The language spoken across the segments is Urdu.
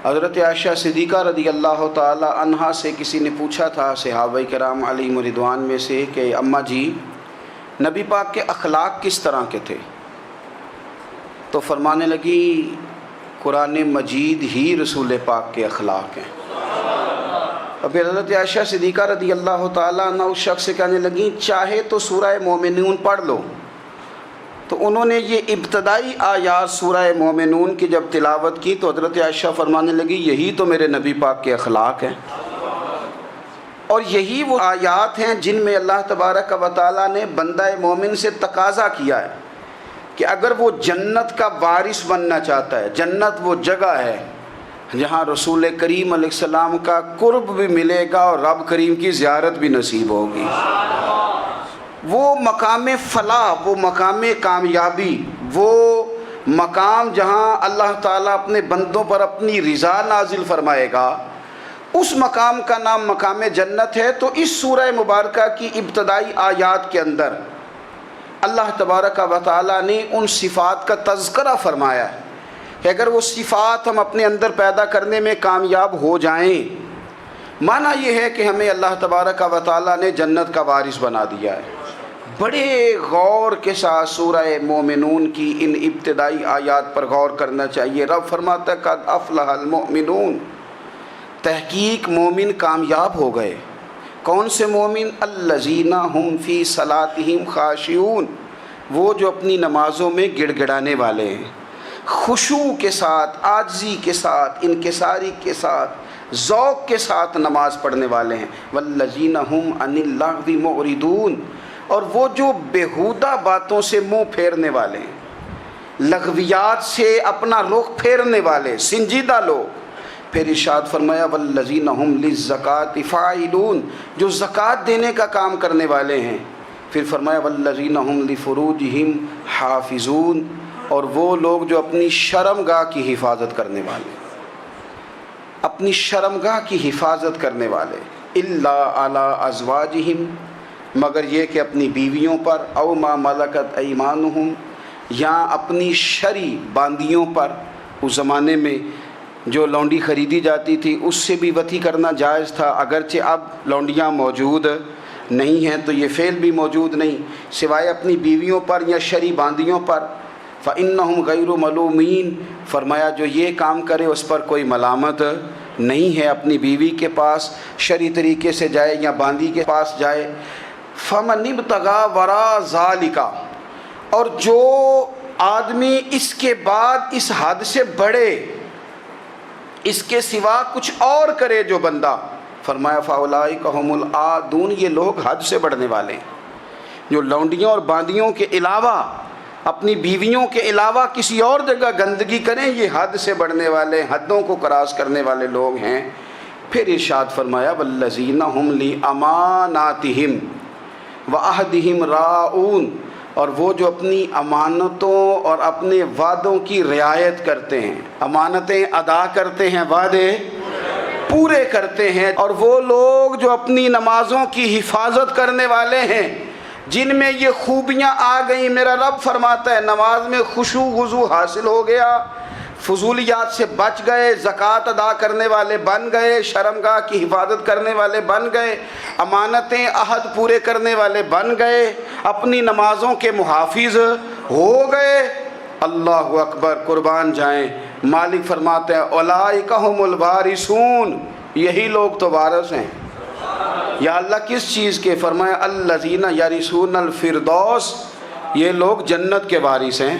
حضرت عائشہ صدیقہ رضی اللہ تعالی عنہا سے کسی نے پوچھا تھا صحابہ کرام علیہم رضوان میں سے کہ اماں جی نبی پاک کے اخلاق کس طرح کے تھے؟ تو فرمانے لگی قرآن مجید ہی رسول پاک کے اخلاق ہیں۔ اور پھر حضرت عائشہ صدیقہ رضی اللہ تعالیٰ عنہ اس شخص سے کہنے لگیں چاہے تو سورہ مومنون پڑھ لو۔ تو انہوں نے یہ ابتدائی آیات سورہ مومنون کی جب تلاوت کی تو حضرت عائشہ فرمانے لگی یہی تو میرے نبی پاک کے اخلاق ہیں، اور یہی وہ آیات ہیں جن میں اللہ تبارک و تعالیٰ نے بندہ مومن سے تقاضا کیا ہے کہ اگر وہ جنت کا وارث بننا چاہتا ہے، جنت وہ جگہ ہے جہاں رسول کریم علیہ السلام کا قرب بھی ملے گا اور رب کریم کی زیارت بھی نصیب ہوگی، وہ مقام فلاح، وہ مقام کامیابی، وہ مقام جہاں اللہ تعالیٰ اپنے بندوں پر اپنی رضا نازل فرمائے گا، اس مقام کا نام مقام جنت ہے۔ تو اس سورہ مبارکہ کی ابتدائی آیات کے اندر اللہ تبارک و تعالیٰ نے ان صفات کا تذکرہ فرمایا ہے کہ اگر وہ صفات ہم اپنے اندر پیدا کرنے میں کامیاب ہو جائیں، معنی یہ ہے کہ ہمیں اللہ تبارک و تعالیٰ نے جنت کا وارث بنا دیا ہے۔ بڑے غور کے ساتھ سورہ مومنون کی ان ابتدائی آیات پر غور کرنا چاہیے۔ رب فرماتا ہے قد افلح المؤمنون، تحقیق مومن کامیاب ہو گئے۔ کون سے مومن؟ الذین ہم فی صلاتہم خاشعون، وہ جو اپنی نمازوں میں گڑ گڑانے والے ہیں، خشوع کے ساتھ، عاجزی کے ساتھ، انکساری کے ساتھ، ذوق کے ساتھ نماز پڑھنے والے ہیں۔ والذین ہم عن اللغو معرضون، اور وہ جو بیہودہ باتوں سے منہ پھیرنے والے ہیں، لغویات سے اپنا رخ پھیرنے والے سنجیدہ لوگ۔ پھر ارشاد فرمایا والذین ہم للزکاۃ فاعلون، جو زکوٰۃ دینے کا کام کرنے والے ہیں۔ پھر فرمایا والذین ہم لفروجہم حافظون، اور وہ لوگ جو اپنی شرمگاہ کی حفاظت کرنے والے، اپنی شرمگاہ کی حفاظت کرنے والے۔ الا علی ازواجہم، مگر یہ کہ اپنی بیویوں پر، او ما ملکت ایمانہم، یا اپنی شرعی باندیوں پر۔ اس زمانے میں جو لونڈی خریدی جاتی تھی اس سے بھی وطی کرنا جائز تھا، اگرچہ اب لونڈیاں موجود نہیں ہیں تو یہ فعل بھی موجود نہیں، سوائے اپنی بیویوں پر یا شرعی باندیوں پر۔ فإنہم غیر ملومین، فرمایا جو یہ کام کرے اس پر کوئی ملامت نہیں ہے، اپنی بیوی کے پاس شرعی طریقے سے جائے یا باندی کے پاس جائے۔ فمن ابتغى وراء ذلك، اور جو آدمی اس کے بعد اس حد سے بڑھے، اس کے سوا کچھ اور کرے جو بندہ، فرمایا فاولئک هم العادون، یہ لوگ حد سے بڑھنے والے ہیں، جو لونڈیوں اور باندیوں کے علاوہ، اپنی بیویوں کے علاوہ کسی اور جگہ گندگی کریں، یہ حد سے بڑھنے والے، حدوں کو کراس کرنے والے لوگ ہیں۔ پھر ارشاد فرمایا والذین هم لاماناتہم وعہدہم راعون، اور وہ جو اپنی امانتوں اور اپنے وعدوں کی رعایت کرتے ہیں، امانتیں ادا کرتے ہیں، وعدے پورے کرتے ہیں۔ اور وہ لوگ جو اپنی نمازوں کی حفاظت کرنے والے ہیں، جن میں یہ خوبیاں آ گئیں، میرا رب فرماتا ہے نماز میں خشوع وضو حاصل ہو گیا، فضولیات سے بچ گئے، زکوٰۃ ادا کرنے والے بن گئے، شرمگاہ کی حفاظت کرنے والے بن گئے، امانتیں عہد پورے کرنے والے بن گئے، اپنی نمازوں کے محافظ ہو گئے۔ اللہ اکبر، قربان جائیں۔ مالک فرماتے ہیں اولئک هم الوارثون، یہی لوگ تو وارث ہیں۔ یا اللہ کس چیز کے؟ فرمایا الذین یرثون الفردوس، یہ لوگ جنت کے وارث ہیں،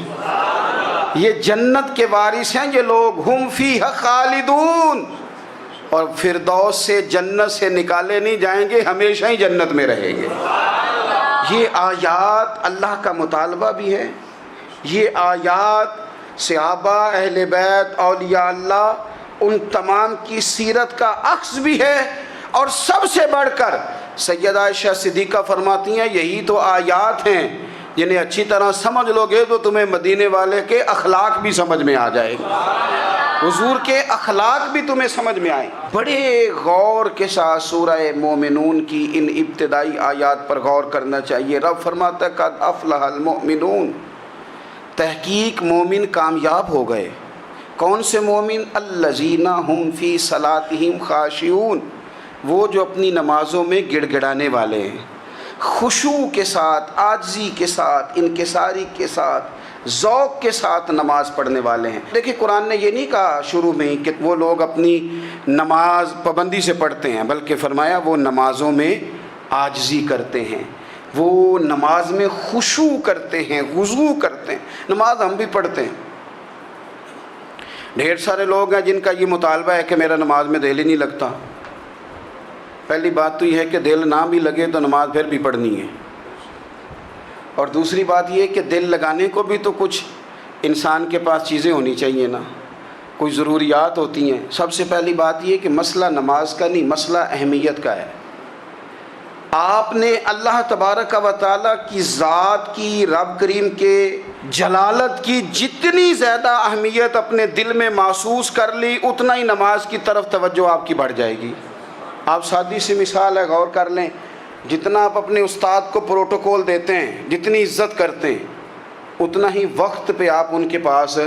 یہ جنت کے وارث ہیں یہ لوگ۔ ہم فیہا خالدون، اور فردوس سے، جنت سے نکالے نہیں جائیں گے، ہمیشہ ہی جنت میں رہیں گے۔ یہ آیات اللہ کا مطالبہ بھی ہے، یہ آیات صحابہ، اہل بیت، اولیاء اللہ، ان تمام کی سیرت کا عکس بھی ہے۔ اور سب سے بڑھ کر سیدہ عائشہ صدیقہ فرماتی ہیں یہی تو آیات ہیں جنہیں اچھی طرح سمجھ لو گے تو تمہیں مدینے والے کے اخلاق بھی سمجھ میں آ جائے گا، حضور کے اخلاق بھی تمہیں سمجھ میں آئیں۔ بڑے غور کے ساتھ سورہ مومنون کی ان ابتدائی آیات پر غور کرنا چاہیے۔ رب فرماتا ہے قد افلح المؤمنون، تحقیق مومن کامیاب ہو گئے۔ کون سے مومن؟ الذین هم فی صلاتہم خاشعون، وہ جو اپنی نمازوں میں گڑ گڑانے والے ہیں، خشوع کے ساتھ، عاجزی کے ساتھ، انکساری کے ساتھ، ذوق کے ساتھ نماز پڑھنے والے ہیں۔ دیکھیں قرآن نے یہ نہیں کہا شروع میں کہ وہ لوگ اپنی نماز پابندی سے پڑھتے ہیں، بلکہ فرمایا وہ نمازوں میں عاجزی کرتے ہیں، وہ نماز میں خشوع کرتے ہیں، خضوع کرتے ہیں۔ نماز ہم بھی پڑھتے ہیں، ڈھیر سارے لوگ ہیں جن کا یہ مطالبہ ہے کہ میرا نماز میں دل ہی نہیں لگتا۔ پہلی بات تو یہ ہے کہ دل نہ بھی لگے تو نماز پھر بھی پڑھنی ہے، اور دوسری بات یہ کہ دل لگانے کو بھی تو کچھ انسان کے پاس چیزیں ہونی چاہیے نا، کوئی ضروریات ہوتی ہیں۔ سب سے پہلی بات یہ کہ مسئلہ نماز کا نہیں، مسئلہ اہمیت کا ہے۔ آپ نے اللہ تبارک و تعالیٰ کی ذات کی، رب کریم کے جلالت کی جتنی زیادہ اہمیت اپنے دل میں محسوس کر لی، اتنا ہی نماز کی طرف توجہ آپ کی بڑھ جائے گی۔ آپ سادی سی مثال ہے، غور کر لیں، جتنا آپ اپنے استاد کو پروٹوکول دیتے ہیں، جتنی عزت کرتے ہیں، اتنا ہی وقت پہ آپ ان کے پاس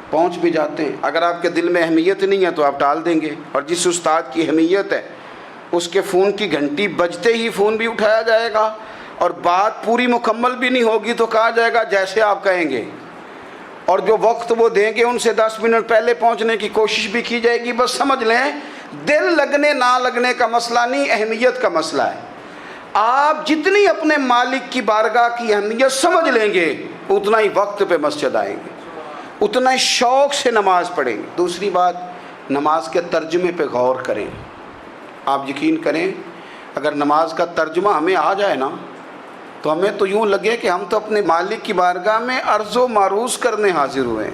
پہنچ بھی جاتے ہیں۔ اگر آپ کے دل میں اہمیت نہیں ہے تو آپ ٹال دیں گے، اور جس استاد کی اہمیت ہے اس کے فون کی گھنٹی بجتے ہی فون بھی اٹھایا جائے گا، اور بات پوری مکمل بھی نہیں ہوگی تو کہا جائے گا جیسے آپ کہیں گے، اور جو وقت وہ دیں گے ان سے 10 منٹ پہلے پہنچنے کی کوشش بھی کی جائے گی۔ بس سمجھ لیں دل لگنے نہ لگنے کا مسئلہ نہیں، اہمیت کا مسئلہ ہے۔ آپ جتنی اپنے مالک کی بارگاہ کی اہمیت سمجھ لیں گے، اتنا ہی وقت پہ مسجد آئیں گے، اتنا ہی شوق سے نماز پڑھیں گے۔ دوسری بات، نماز کے ترجمے پہ غور کریں۔ آپ یقین کریں اگر نماز کا ترجمہ ہمیں آ جائے نا تو ہمیں تو یوں لگے کہ ہم تو اپنے مالک کی بارگاہ میں عرض و معروض کرنے حاضر ہوئے ہیں۔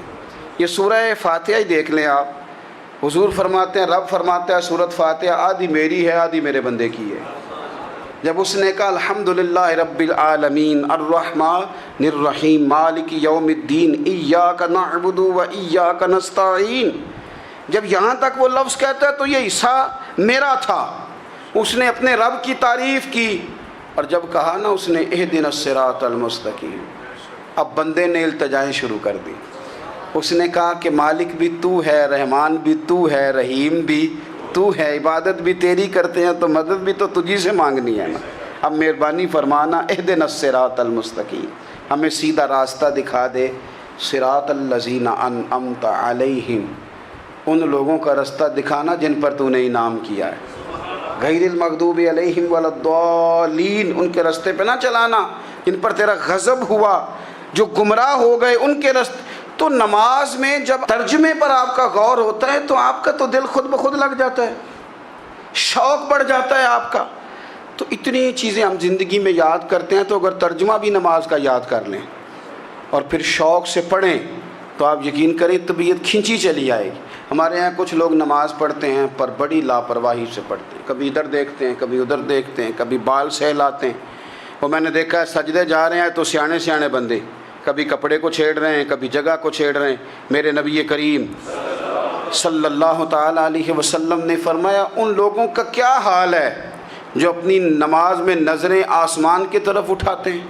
یہ سورہ فاتحہ ہی دیکھ لیں آپ، حضور فرماتے ہیں، رب فرماتا ہے سورۃ فاتحہ آدھی میری ہے آدھی میرے بندے کی ہے۔ جب اس نے کہا الحمدللہ رب العالمین الرحمن الرحیم مالک یوم الدین ایاک نعبد و ایاک نستعین، جب یہاں تک وہ لفظ کہتا ہے تو یہ حصہ میرا تھا۔ اس نے اپنے رب کی تعریف کی، اور جب کہا نا اس نے اہدنا الصراط المستقیم، اب بندے نے التجائیں شروع کر دی۔ اس نے کہا کہ مالک بھی تو ہے، رحمان بھی تو ہے، رحیم بھی تو ہے، عبادت بھی تیری کرتے ہیں تو مدد بھی تو تجھی سے مانگنی ہے نا، اب مہربانی فرمانا اہدنا الصراط المستقیم، ہمیں سیدھا راستہ دکھا دے، صراط الذین انعمت علیہم، ان لوگوں کا راستہ دکھانا جن پر تو نے انعام کیا ہے، غیر المغضوب علیہم ولا الضالین، ان کے راستے پہ نہ چلانا جن پر تیرا غضب ہوا، جو گمراہ ہو گئے ان کے راستے۔ تو نماز میں جب ترجمے پر آپ کا غور ہوتا ہے تو آپ کا تو دل خود بخود لگ جاتا ہے، شوق بڑھ جاتا ہے آپ کا۔ تو اتنی چیزیں ہم زندگی میں یاد کرتے ہیں، تو اگر ترجمہ بھی نماز کا یاد کر لیں اور پھر شوق سے پڑھیں تو آپ یقین کریں طبیعت کھنچی چلی آئے گی۔ ہمارے یہاں کچھ لوگ نماز پڑھتے ہیں پر بڑی لاپرواہی سے پڑھتے ہیں، کبھی ادھر دیکھتے ہیں کبھی ادھر دیکھتے ہیں، کبھی بال سہلاتے ہیں۔ وہ میں نے دیکھا ہے سجدے جا رہے ہیں تو سیانے سیانے بندے کبھی کپڑے کو چھیڑ رہے ہیں، کبھی جگہ کو چھیڑ رہے ہیں۔ میرے نبی کریم صلی اللہ تعالیٰ علیہ وسلم نے فرمایا ان لوگوں کا کیا حال ہے جو اپنی نماز میں نظریں آسمان کی طرف اٹھاتے ہیں،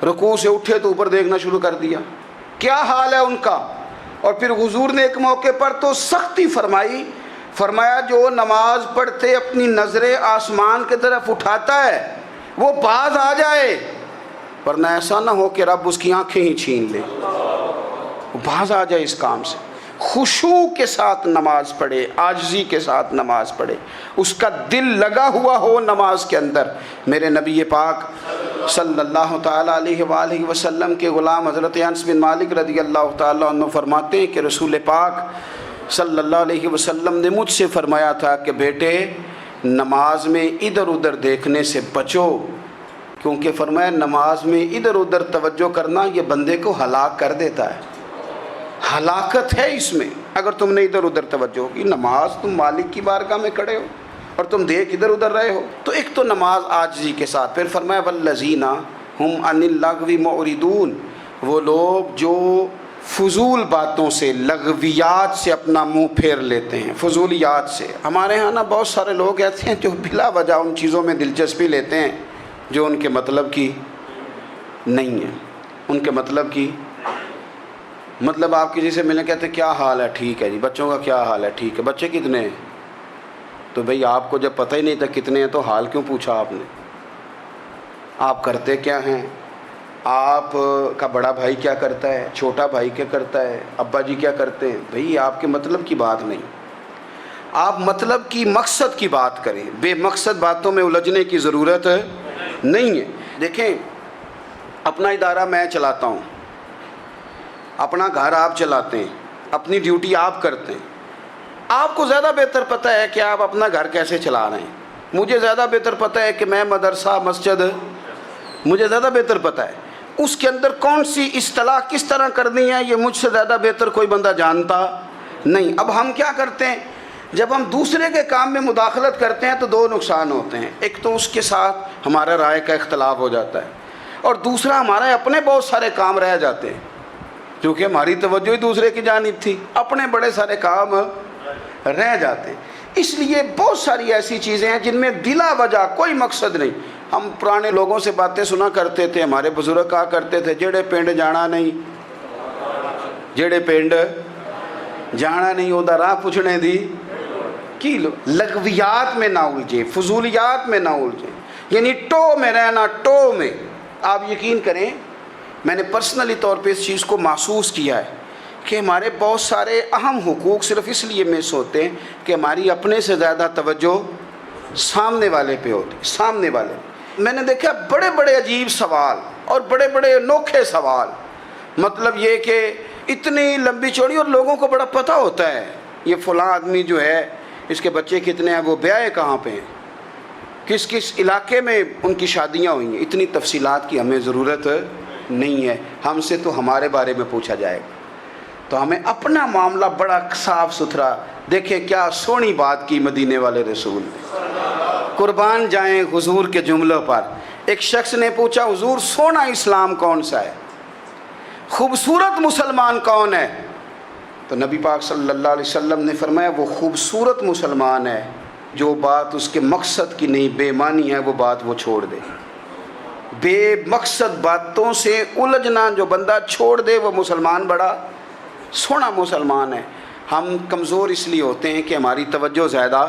رکوع سے اٹھے تو اوپر دیکھنا شروع کر دیا، کیا حال ہے ان کا۔ اور پھر حضور نے ایک موقع پر تو سختی فرمائی، فرمایا جو نماز پڑھتے اپنی نظریں آسمان کی طرف اٹھاتا ہے وہ باز آ جائے، ورنہ ایسا نہ ہو کہ رب اس کی آنکھیں ہی چھین لے، وہ باز آ جائے اس کام سے۔ خشوع کے ساتھ نماز پڑھے، عاجزی کے ساتھ نماز پڑھے، اس کا دل لگا ہوا ہو نماز کے اندر۔ میرے نبی پاک صلی اللہ تعالیٰ علیہ وآلہ وسلم کے غلام حضرت انس بن مالک رضی اللہ تعالیٰ عنہ فرماتے ہیں کہ رسول پاک صلی اللہ علیہ وسلم نے مجھ سے فرمایا تھا کہ بیٹے نماز میں ادھر ادھر دیکھنے سے بچو، کیونکہ فرمایا نماز میں ادھر ادھر توجہ کرنا یہ بندے کو ہلاک کر دیتا ہے، ہلاکت ہے اس میں اگر تم نے ادھر ادھر توجہ کی۔ نماز تم مالک کی بارگاہ میں کھڑے ہو اور تم دیکھ ادھر ادھر رہے ہو۔ تو ایک تو نماز عاجزی کے ساتھ، پھر فرمایا والذین ہم عن اللغو معرضون، وہ لوگ جو فضول باتوں سے، لغویات سے اپنا منہ پھیر لیتے ہیں، فضولیات سے۔ ہمارے ہاں نا بہت سارے لوگ ایسے ہیں جو بلا وجہ ان چیزوں میں دلچسپی لیتے ہیں جو ان کے مطلب کی نہیں ہے، ان کے مطلب کی مطلب آپ کسی سے ملنے کہتے ہیں کیا حال ہے؟ ٹھیک ہے جی۔ بچوں کا کیا حال ہے؟ ٹھیک ہے۔ بچے کتنے ہیں؟ تو بھئی آپ کو جب پتہ ہی نہیں تھا کتنے ہیں تو حال کیوں پوچھا آپ نے؟ آپ کرتے کیا ہیں؟ آپ کا بڑا بھائی کیا کرتا ہے؟ چھوٹا بھائی کیا کرتا ہے؟ ابا جی کیا کرتے ہیں؟ بھئی آپ کے مطلب کی بات نہیں، آپ مطلب کی مقصد کی بات کریں، بے مقصد باتوں میں الجھنے کی ضرورت نہیں ہے۔ دیکھیں، اپنا ادارہ میں چلاتا ہوں، اپنا گھر آپ چلاتے ہیں، اپنی ڈیوٹی آپ کرتے ہیں، آپ کو زیادہ بہتر پتہ ہے کہ آپ اپنا گھر کیسے چلا رہے ہیں، مجھے زیادہ بہتر پتہ ہے کہ میں مدرسہ مسجد، مجھے زیادہ بہتر پتہ ہے اس کے اندر کون سی اصطلاح کس طرح کرنی ہے، یہ مجھ سے زیادہ بہتر کوئی بندہ جانتا نہیں۔ اب ہم کیا کرتے ہیں، جب ہم دوسرے کے کام میں مداخلت کرتے ہیں تو دو نقصان ہوتے ہیں، ایک تو اس کے ساتھ ہمارا رائے کا اختلاف ہو جاتا ہے، اور دوسرا ہمارے اپنے بہت سارے کام رہ جاتے ہیں، کیونکہ ہماری توجہ ہی دوسرے کی جانب تھی، اپنے بڑے سارے کام رہ جاتے ہیں۔ اس لیے بہت ساری ایسی چیزیں ہیں جن میں بلا وجہ کوئی مقصد نہیں۔ ہم پرانے لوگوں سے باتیں سنا کرتے تھے، ہمارے بزرگ کہا کرتے تھے جڑے پنڈ جانا نہیں، جڑے پنڈ جانا نہیں اودہ راہ پوچھنے دی کی لو۔ لغویات میں نہ الجھیں، فضولیات میں نہ الجھیں، یعنی ٹو میں رہنا، ٹو میں۔ آپ یقین کریں، میں نے پرسنلی طور پہ اس چیز کو محسوس کیا ہے کہ ہمارے بہت سارے اہم حقوق صرف اس لیے مس ہوتے ہیں کہ ہماری اپنے سے زیادہ توجہ سامنے والے پہ ہوتی، سامنے والے۔ میں نے دیکھا بڑے بڑے عجیب سوال اور بڑے بڑے انوکھے سوال، مطلب یہ کہ اتنی لمبی چوڑی، اور لوگوں کو بڑا پتہ ہوتا ہے یہ فلاں آدمی جو ہے اس کے بچے کتنے ہیں، وہ بیاہ کہاں پہ ہیں، کس کس علاقے میں ان کی شادیاں ہوئی ہیں۔ اتنی تفصیلات کی ہمیں ضرورت نہیں ہے، ہم سے تو ہمارے بارے میں پوچھا جائے گا، تو ہمیں اپنا معاملہ بڑا صاف ستھرا۔ دیکھیں کیا سونی بات کی مدینے والے رسول نے، قربان جائیں حضور کے جملوں پر۔ ایک شخص نے پوچھا حضور سونا اسلام کون سا ہے، خوبصورت مسلمان کون ہے؟ تو نبی پاک صلی اللہ علیہ وسلم نے فرمایا وہ خوبصورت مسلمان ہے جو بات اس کے مقصد کی نہیں، بے معنی ہے وہ بات وہ چھوڑ دے۔ بے مقصد باتوں سے الجھنا جو بندہ چھوڑ دے وہ مسلمان بڑا سونا مسلمان ہے۔ ہم کمزور اس لیے ہوتے ہیں کہ ہماری توجہ زیادہ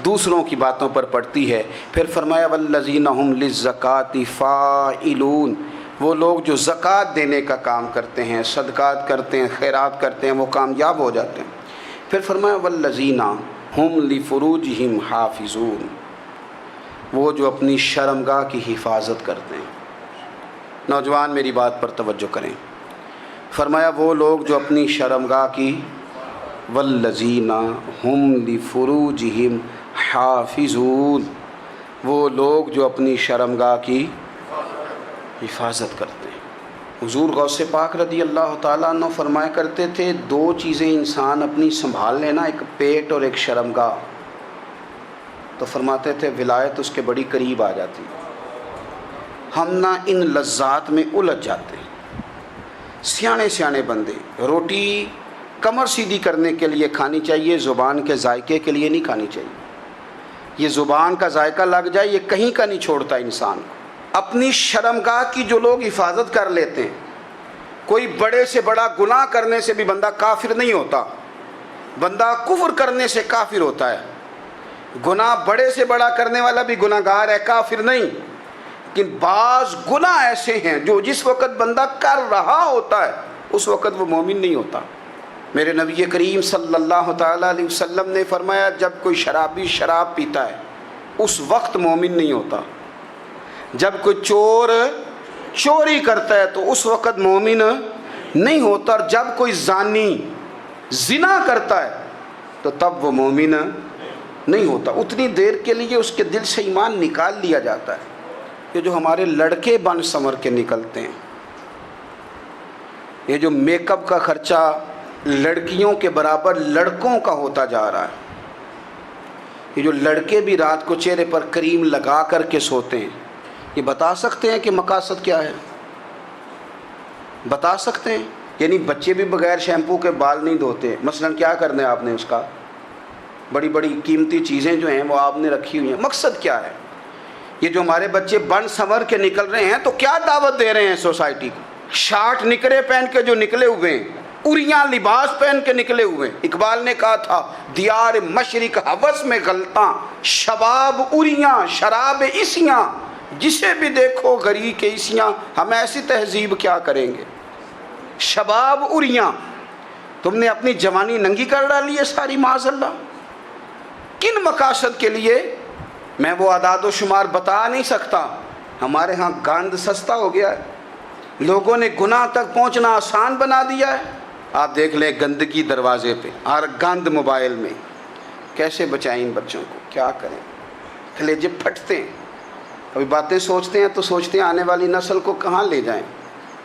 دوسروں کی باتوں پر پڑتی ہے۔ پھر فرمایا والذین هم للزکاۃ فاعلون، وہ لوگ جو زکوٰۃ دینے کا کام کرتے ہیں، صدقات کرتے ہیں، خیرات کرتے ہیں، وہ کامیاب ہو جاتے ہیں۔ پھر فرمایا والذین هم لفروجہم حافظون، وہ جو اپنی شرمگاہ کی حفاظت کرتے ہیں۔ نوجوان میری بات پر توجہ کریں، فرمایا وہ لوگ جو اپنی شرمگاہ کی، والذین هم لفروجہم حافظون، وہ لوگ جو اپنی شرمگاہ کی حفاظت کرتے ہیں۔ حضور غوث پاک رضی اللہ تعالیٰ عنہ فرمایا کرتے تھے دو چیزیں انسان اپنی سنبھال لینا، ایک پیٹ اور ایک شرمگاہ، تو فرماتے تھے ولایت اس کے بڑی قریب آ جاتی۔ ہم نہ ان لذات میں الجھ جاتے ہیں۔ سیانے سیانے بندے روٹی کمر سیدھی کرنے کے لیے کھانی چاہیے، زبان کے ذائقے کے لیے نہیں کھانی چاہیے۔ یہ زبان کا ذائقہ لگ جائے یہ کہیں کا نہیں چھوڑتا انسان کو۔ اپنی شرمگاہ کی جو لوگ حفاظت کر لیتے ہیں، کوئی بڑے سے بڑا گناہ کرنے سے بھی بندہ کافر نہیں ہوتا، بندہ کفر کرنے سے کافر ہوتا ہے۔ گناہ بڑے سے بڑا کرنے والا بھی گناہ گار ہے، کافر نہیں۔ لیکن بعض گناہ ایسے ہیں جو جس وقت بندہ کر رہا ہوتا ہے اس وقت وہ مومن نہیں ہوتا۔ میرے نبی کریم صلی اللہ تعالیٰ علیہ وسلم نے فرمایا جب کوئی شرابی شراب پیتا ہے اس وقت مومن نہیں ہوتا، جب کوئی چور چوری کرتا ہے تو اس وقت مومن نہیں ہوتا، اور جب کوئی زانی زنا کرتا ہے تو تب وہ مومن نہیں ہوتا۔ اتنی دیر کے لیے اس کے دل سے ایمان نکال لیا جاتا ہے۔ یہ جو ہمارے لڑکے بن سنور کے نکلتے ہیں، یہ جو میک اپ کا خرچہ لڑکیوں کے برابر لڑکوں کا ہوتا جا رہا ہے، یہ جو لڑکے بھی رات کو چہرے پر کریم لگا کر کے سوتے ہیں، یہ بتا سکتے ہیں کہ مقاصد کیا ہے؟ بتا سکتے ہیں؟ یعنی بچے بھی بغیر شیمپو کے بال نہیں دھوتے، مثلا کیا کرنا ہے آپ نے اس کا؟ بڑی بڑی قیمتی چیزیں جو ہیں وہ آپ نے رکھی ہوئی ہیں، مقصد کیا ہے؟ یہ جو ہمارے بچے بن سنور کے نکل رہے ہیں تو کیا دعوت دے رہے ہیں سوسائٹی کو؟ شارٹ نکرے پہن کے جو نکلے ہوئے ہیں اریاں لباس پہن کے نکلے ہوئے. اقبال نے کہا تھا دیار مشرق ہوس میں غلطاں، شباب اریاں شراب عیسیاں، جسے بھی دیکھو غری کے عیسیاں. ہم ایسی تہذیب کیا کریں گے؟ شباب اریاں، تم نے اپنی جوانی ننگی کر ڈالی ہے ساری معاذ اللہ. کن مقاصد کے لیے میں وہ اعداد و شمار بتا نہیں سکتا. ہمارے ہاں گاند سستا ہو گیا ہے، لوگوں نے گناہ تک پہنچنا آسان بنا دیا ہے. آپ دیکھ لیں گندگی دروازے پہ اور گند موبائل میں. کیسے بچائیں ان بچوں کو؟ کیا کریں؟ کلیجے پھٹتے ہیں. کبھی باتیں سوچتے ہیں تو سوچتے ہیں آنے والی نسل کو کہاں لے جائیں،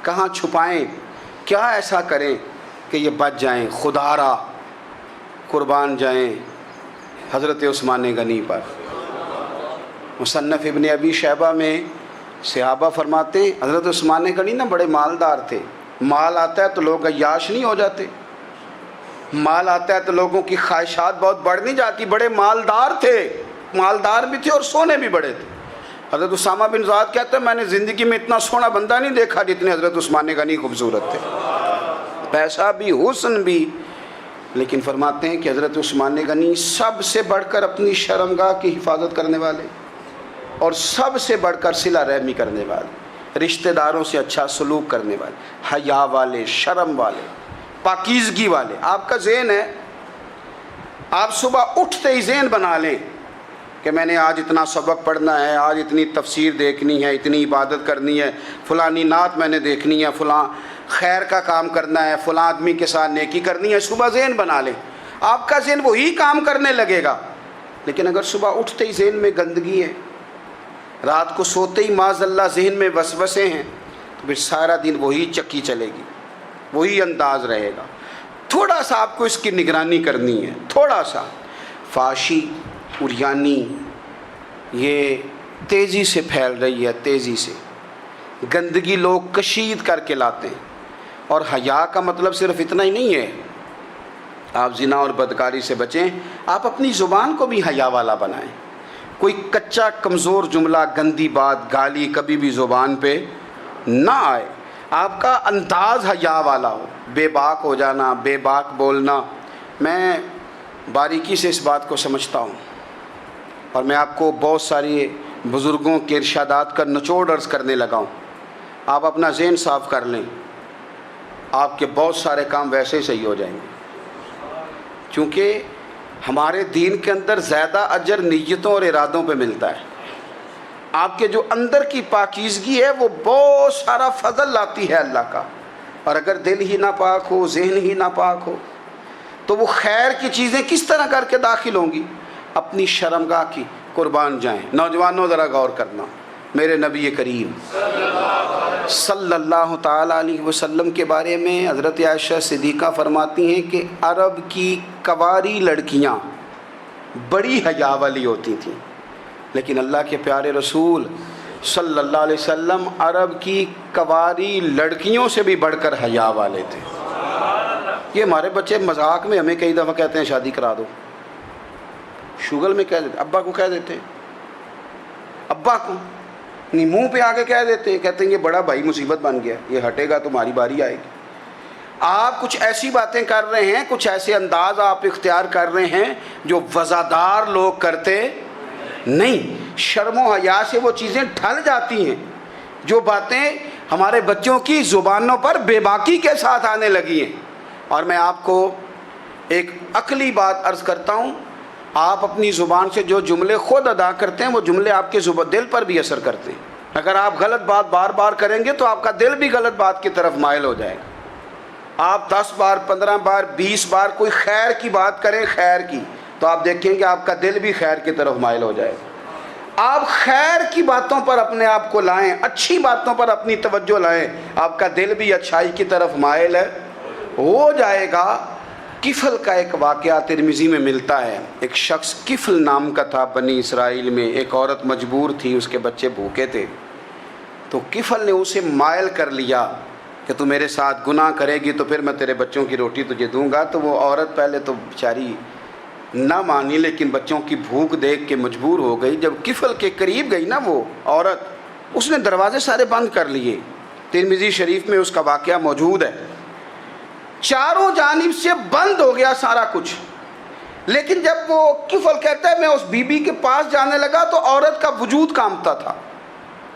کہاں چھپائیں، کیا ایسا کریں کہ یہ بچ جائیں. خدا را قربان جائیں حضرت عثمان غنی پر. مصنف ابن ابی شیبہ میں صحابہ فرماتے ہیں حضرت عثمان غنی نا بڑے مالدار تھے. مال آتا ہے تو لوگ عیاش نہیں ہو جاتے، مال آتا ہے تو لوگوں کی خواہشات بہت بڑھ نہیں جاتی. بڑے مالدار تھے، مالدار بھی تھے اور سونے بھی بڑے تھے. حضرت اسامہ بن زید کہتے ہیں میں نے زندگی میں اتنا سونا بندہ نہیں دیکھا جتنے حضرت عثمان غنی خوبصورت تھے. پیسہ بھی حسن بھی. لیکن فرماتے ہیں کہ حضرت عثمان غنی سب سے بڑھ کر اپنی شرمگاہ کی حفاظت کرنے والے اور سب سے بڑھ کر صلہ رحمی کرنے والے، رشتہ داروں سے اچھا سلوک کرنے والے، حیا والے، شرم والے، پاکیزگی والے. آپ کا ذہن ہے، آپ صبح اٹھتے ہی ذہن بنا لیں کہ میں نے آج اتنا سبق پڑھنا ہے، آج اتنی تفسیر دیکھنی ہے، اتنی عبادت کرنی ہے، فلانی نعت میں نے دیکھنی ہے، فلاں خیر کا کام کرنا ہے، فلاں آدمی کے ساتھ نیکی کرنی ہے. صبح ذہن بنا لیں، آپ کا ذہن وہی کام کرنے لگے گا. لیکن اگر صبح اٹھتے ہی ذہن میں گندگی ہے، رات کو سوتے ہی معاذ اللہ ذہن میں وسوسے ہیں، تو پھر سارا دن وہی چکی چلے گی، وہی انداز رہے گا. تھوڑا سا آپ کو اس کی نگرانی کرنی ہے. تھوڑا سا فحاشی عریانی یہ تیزی سے پھیل رہی ہے، تیزی سے گندگی لوگ کشید کر کے لاتے ہیں. اور حیا کا مطلب صرف اتنا ہی نہیں ہے آپ زنا اور بدکاری سے بچیں، آپ اپنی زبان کو بھی حیا والا بنائیں. کوئی کچا کمزور جملہ، گندی بات، گالی کبھی بھی زبان پہ نہ آئے. آپ کا انداز حیا والا ہو. بے باک ہو جانا، بے باک بولنا، میں باریکی سے اس بات کو سمجھتا ہوں اور میں آپ کو بہت ساری بزرگوں کے ارشادات کا نچوڑ عرض کرنے لگا ہوں. آپ اپنا ذہن صاف کر لیں، آپ کے بہت سارے کام ویسے ہی صحیح ہو جائیں گے. چونکہ ہمارے دین کے اندر زیادہ اجر نیتوں اور ارادوں پہ ملتا ہے. آپ کے جو اندر کی پاکیزگی ہے وہ بہت سارا فضل لاتی ہے اللہ کا. اور اگر دل ہی ناپاک ہو، ذہن ہی ناپاک ہو، تو وہ خیر کی چیزیں کس طرح کر کے داخل ہوں گی؟ اپنی شرمگاہ کی قربان جائیں. نوجوانوں ذرا غور کرنا. میرے نبی کریم صلی اللہ تعالیٰ علیہ وسلم کے بارے میں حضرت عائشہ صدیقہ فرماتی ہیں کہ عرب کی کنواری لڑکیاں بڑی حیا والی ہوتی تھیں، لیکن اللہ کے پیارے رسول صلی اللہ علیہ وسلم عرب کی کنواری لڑکیوں سے بھی بڑھ کر حیا والے تھے. یہ ہمارے بچے مذاق میں ہمیں کئی دفعہ کہتے ہیں شادی کرا دو، شوگل میں کہہ دیتے، ابا کو کہہ دیتے ہیں، ابا کو نہیں منہ پہ آگے کہہ دیتے ہیں، کہتے ہیں یہ بڑا بھائی مصیبت بن گیا، یہ ہٹے گا تمہاری باری آئے گی. آپ کچھ ایسی باتیں کر رہے ہیں، کچھ ایسے انداز آپ اختیار کر رہے ہیں جو وزادار لوگ کرتے نہیں. شرم و حیا سے وہ چیزیں ڈھل جاتی ہیں جو باتیں ہمارے بچوں کی زبانوں پر بے باکی کے ساتھ آنے لگی ہیں. اور میں آپ کو ایک عقلی بات عرض کرتا ہوں، آپ اپنی زبان سے جو جملے خود ادا کرتے ہیں وہ جملے آپ کے دل پر بھی اثر کرتے ہیں. اگر آپ غلط بات بار بار کریں گے تو آپ کا دل بھی غلط بات کی طرف مائل ہو جائے گا. آپ 10 بار 15 بار 20 بار کوئی خیر کی بات کریں، خیر کی، تو آپ دیکھیں گے آپ کا دل بھی خیر کی طرف مائل ہو جائے گا. آپ خیر کی باتوں پر اپنے آپ کو لائیں، اچھی باتوں پر اپنی توجہ لائیں، آپ کا دل بھی اچھائی کی طرف مائل ہو جائے گا. کفل کا ایک واقعہ ترمذی میں ملتا ہے. ایک شخص کفل نام کا تھا بنی اسرائیل میں. ایک عورت مجبور تھی، اس کے بچے بھوکے تھے، تو کفل نے اسے مائل کر لیا کہ تو میرے ساتھ گناہ کرے گی تو پھر میں تیرے بچوں کی روٹی تجھے دوں گا. تو وہ عورت پہلے تو بیچاری نہ مانی، لیکن بچوں کی بھوک دیکھ کے مجبور ہو گئی. جب کفل کے قریب گئی نا وہ عورت، اس نے دروازے سارے بند کر لیے. ترمذی شریف میں اس کا واقعہ موجود ہے. چاروں جانب سے بند ہو گیا سارا کچھ. لیکن جب وہ کفل کہتا ہے میں اس بی بی کے پاس جانے لگا تو عورت کا وجود کانپتا تھا.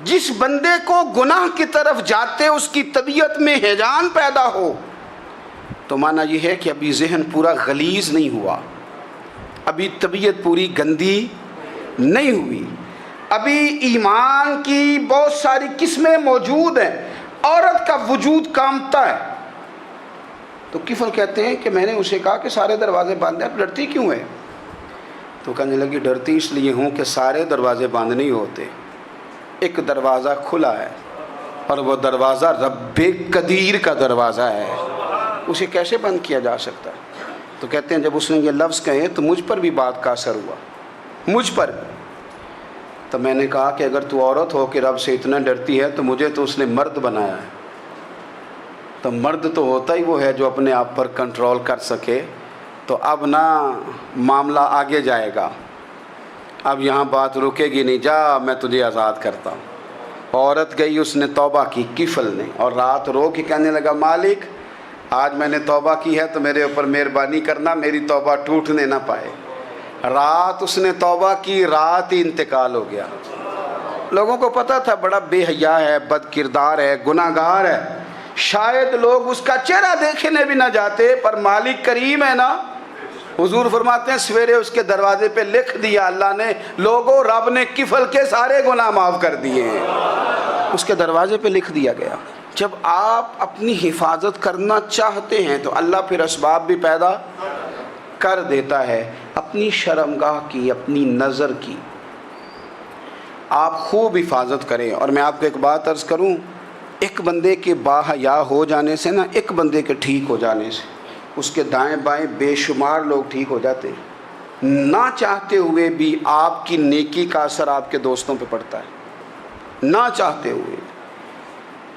جس بندے کو گناہ کی طرف جاتے اس کی طبیعت میں ہیجان پیدا ہو تو معنی یہ ہے کہ ابھی ذہن پورا غلیظ نہیں ہوا, ابھی طبیعت پوری گندی نہیں ہوئی, ابھی ایمان کی بہت ساری قسمیں موجود ہیں, عورت کا وجود کانپتا ہے. تو کفل کہتے ہیں کہ میں نے اسے کہا کہ سارے دروازے بند ہیں, آپ ڈرتی کیوں ہے؟ تو کہنے لگی ڈرتی اس لیے ہوں کہ سارے دروازے بند نہیں ہوتے, ایک دروازہ کھلا ہے اور وہ دروازہ رب قدیر کا دروازہ ہے, اسے کیسے بند کیا جا سکتا ہے؟ تو کہتے ہیں جب اس نے یہ لفظ کہے تو مجھ پر بھی بات کا اثر ہوا, مجھ پر بھی. تو میں نے کہا کہ اگر تو عورت ہو کہ رب سے اتنا ڈرتی ہے تو مجھے تو اس نے مرد بنایا ہے, تو مرد تو ہوتا ہی وہ ہے جو اپنے آپ پر کنٹرول کر سکے. تو اب نہ معاملہ آگے جائے گا, اب یہاں بات رکے گی نہیں, جا میں تجھے آزاد کرتا ہوں. عورت گئی, اس نے توبہ کی کفل نے, اور رات رو کے کہنے لگا مالک آج میں نے توبہ کی ہے تو میرے اوپر مہربانی کرنا, میری توبہ ٹوٹنے نہ پائے. رات اس نے توبہ کی, رات ہی انتقال ہو گیا. لوگوں کو پتہ تھا بڑا بے حیا ہے, بد کردار ہے, گناہ گار ہے, شاید لوگ اس کا چہرہ دیکھنے بھی نہ جاتے, پر مالک کریم ہے نا. حضور فرماتے ہیں سویرے اس کے دروازے پہ لکھ دیا اللہ نے, لوگوں رب نے کفل کے سارے گناہ معاف کر دیے ہیں, اس کے دروازے پہ لکھ دیا گیا. جب آپ اپنی حفاظت کرنا چاہتے ہیں تو اللہ پھر اسباب بھی پیدا کر دیتا ہے. اپنی شرمگاہ کی, اپنی نظر کی آپ خوب حفاظت کریں. اور میں آپ کو ایک بات عرض کروں, ایک بندے کے باحیا ہو جانے سے نا, ایک بندے کے ٹھیک ہو جانے سے اس کے دائیں بائیں بے شمار لوگ ٹھیک ہو جاتے ہیں. نہ چاہتے ہوئے بھی آپ کی نیکی کا اثر آپ کے دوستوں پہ پڑتا ہے, نہ چاہتے ہوئے.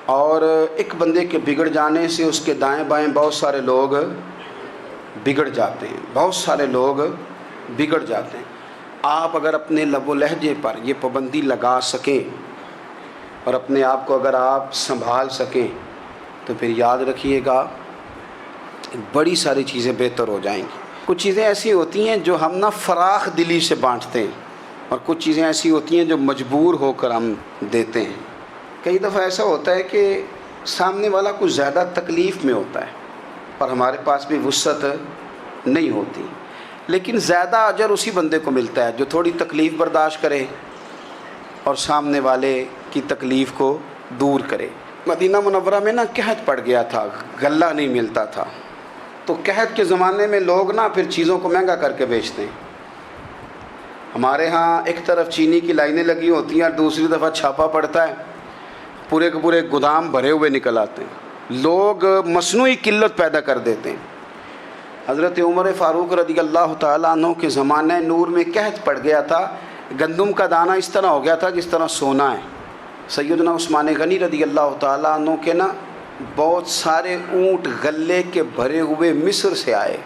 اور ایک بندے کے بگڑ جانے سے اس کے دائیں بائیں بہت سارے لوگ بگڑ جاتے ہیں, بہت سارے لوگ بگڑ جاتے ہیں. آپ اگر اپنے لب و لہجے پر یہ پابندی لگا سکیں اور اپنے آپ کو اگر آپ سنبھال سکیں تو پھر یاد رکھیے گا بڑی ساری چیزیں بہتر ہو جائیں گی. کچھ چیزیں ایسی ہوتی ہیں جو ہم نہ فراخ دلی سے بانٹتے ہیں, اور کچھ چیزیں ایسی ہوتی ہیں جو مجبور ہو کر ہم دیتے ہیں. کئی دفعہ ایسا ہوتا ہے کہ سامنے والا کچھ زیادہ تکلیف میں ہوتا ہے اور ہمارے پاس بھی وسعت نہیں ہوتی, لیکن زیادہ اجر اسی بندے کو ملتا ہے جو تھوڑی تکلیف برداشت کرے اور سامنے والے کی تکلیف کو دور کرے. مدینہ منورہ میں نا قحط پڑ گیا تھا, غلہ نہیں ملتا تھا, تو قحط کے زمانے میں لوگ نا پھر چیزوں کو مہنگا کر کے بیچتے ہیں. ہمارے ہاں ایک طرف چینی کی لائنیں لگی ہوتی ہیں اور دوسری دفعہ چھاپا پڑتا ہے, پورے کے پورے گودام بھرے ہوئے نکل آتے ہیں. لوگ مصنوعی قلت پیدا کر دیتے ہیں. حضرت عمر فاروق رضی اللہ تعالیٰ عنہ کے زمانہ نور میں قحط پڑ گیا تھا, گندم کا دانہ اس طرح ہو گیا تھا جس طرح سونا ہے. سیدنا عثمان غنی رضی اللہ تعالیٰ عنہ کے نا بہت سارے اونٹ غلے کے بھرے ہوئے مصر سے آئے,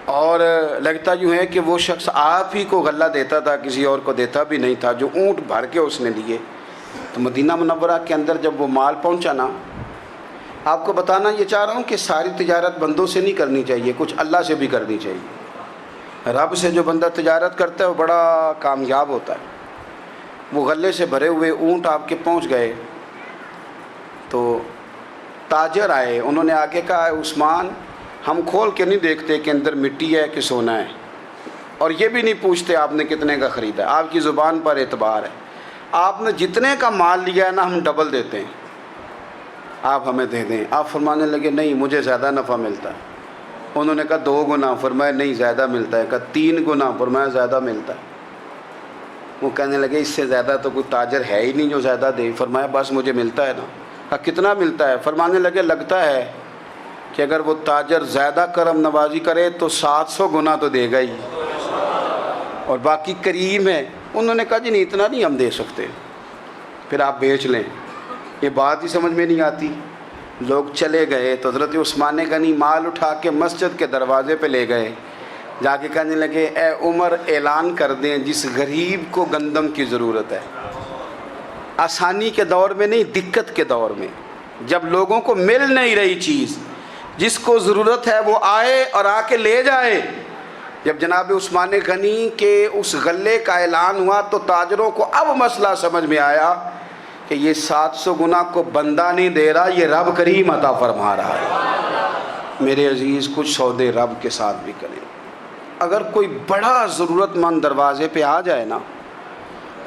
اور لگتا یوں ہے کہ وہ شخص آپ ہی کو غلہ دیتا تھا, کسی اور کو دیتا بھی نہیں تھا, جو اونٹ بھر کے اس نے لیے. تو مدینہ منورہ کے اندر جب وہ مال پہنچا نا, آپ کو بتانا یہ چاہ رہا ہوں کہ ساری تجارت بندوں سے نہیں کرنی چاہیے, کچھ اللہ سے بھی کرنی چاہیے. رب سے جو بندہ تجارت کرتا ہے وہ بڑا کامیاب ہوتا ہے. وہ غلے سے بھرے ہوئے اونٹ آپ کے پہنچ گئے تو تاجر آئے, انہوں نے آگے کہا عثمان ہم کھول کے نہیں دیکھتے کہ اندر مٹی ہے کہ سونا ہے, اور یہ بھی نہیں پوچھتے آپ نے کتنے کا خریدا, آپ کی زبان پر اعتبار ہے, آپ نے جتنے کا مال لیا ہے نا ہم ڈبل دیتے ہیں, آپ ہمیں دے دیں. آپ فرمانے لگے نہیں مجھے زیادہ نفع ملتا ہے. انہوں نے کہا 2 گنا, فرمایا نہیں زیادہ ملتا ہے. کہا 3 گنا, فرمایا زیادہ ملتا ہے. وہ کہنے لگے اس سے زیادہ تو کوئی تاجر ہے ہی نہیں جو زیادہ دے. فرمایا بس مجھے ملتا ہے نا. کہا کتنا ملتا ہے؟ فرمانے لگے لگتا ہے کہ اگر وہ تاجر زیادہ کرم نوازی کرے تو 700 گنا تو دے گا ہی, اور باقی کریم ہے. انہوں نے کہا جی نہیں اتنا نہیں ہم دے سکتے, پھر آپ بیچ لیں. یہ بات ہی سمجھ میں نہیں آتی. لوگ چلے گئے تو حضرت عثمان غنی مال اٹھا کے مسجد کے دروازے پہ لے گئے, جا کے کہنے لگے اے عمر اعلان کر دیں جس غریب کو گندم کی ضرورت ہے, آسانی کے دور میں نہیں دقت کے دور میں, جب لوگوں کو مل نہیں رہی چیز, جس کو ضرورت ہے وہ آئے اور آ کے لے جائے۔ جب جناب عثمان غنی کے اس غلے کا اعلان ہوا تو تاجروں کو اب مسئلہ سمجھ میں آیا کہ یہ 700 گنا کو بندہ نہیں دے رہا، یہ رب کریم عطا فرما رہا ہے۔ میرے عزیز، کچھ سودے رب کے ساتھ بھی کریں۔ اگر کوئی بڑا ضرورت مند دروازے پہ آ جائے نا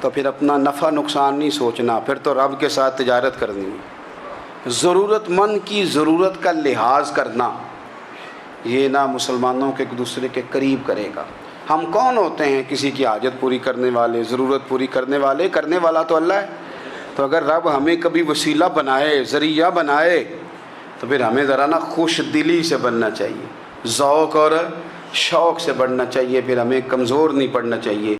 تو پھر اپنا نفع نقصان نہیں سوچنا، پھر تو رب کے ساتھ تجارت کرنی ہے۔ ضرورت مند کی ضرورت کا لحاظ کرنا، یہ نہ مسلمانوں کے ایک دوسرے کے قریب کرے گا۔ ہم کون ہوتے ہیں کسی کی حاجت پوری کرنے والے، ضرورت پوری کرنے والے؟ کرنے والا تو اللہ ہے۔ تو اگر رب ہمیں کبھی وسیلہ بنائے، ذریعہ بنائے، تو پھر ہمیں ذرا نا خوش دلی سے بننا چاہیے، ذوق اور شوق سے بڑھنا چاہیے، پھر ہمیں کمزور نہیں پڑنا چاہیے۔